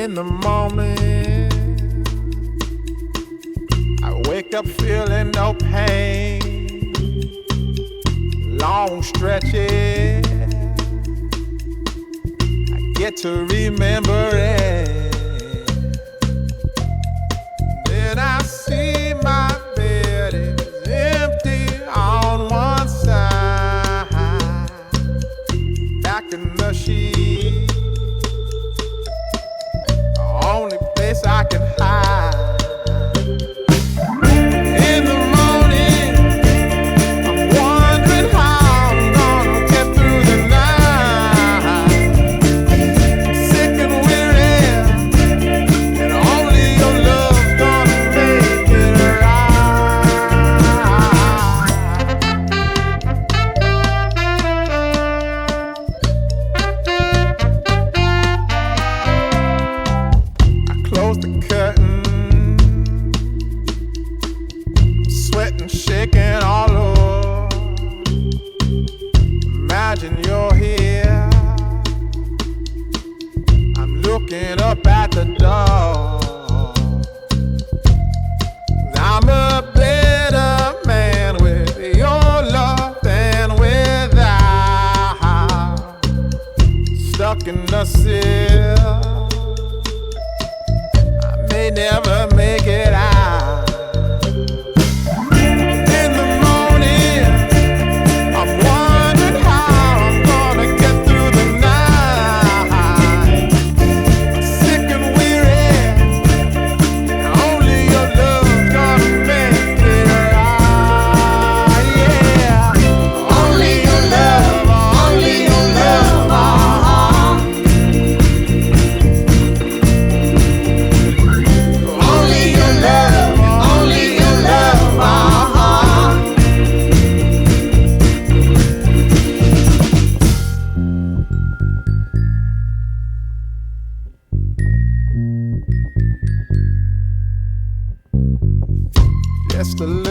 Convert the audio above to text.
In the morning, I wake up feeling no pain. Long stretches, I get to remember it. Then I see my bed is empty on one side. Back in the sheet, the only place I can hide. In the morning, I'm wondering how I'm gonna get through the night. Sick and weary, and only your love's gonna make it I close the curtain, sweating, shaking all over. Imagine you're here. I'm looking up at the door. I'm a better man with your love than without. Stuck in the cell, I may never make it out. In the morning, I'm wondering how I'm gonna get through the night. Sick and weary, and only your love's gonna make it right. Yeah, only your love, only your love. Only your love, only your love. Just a little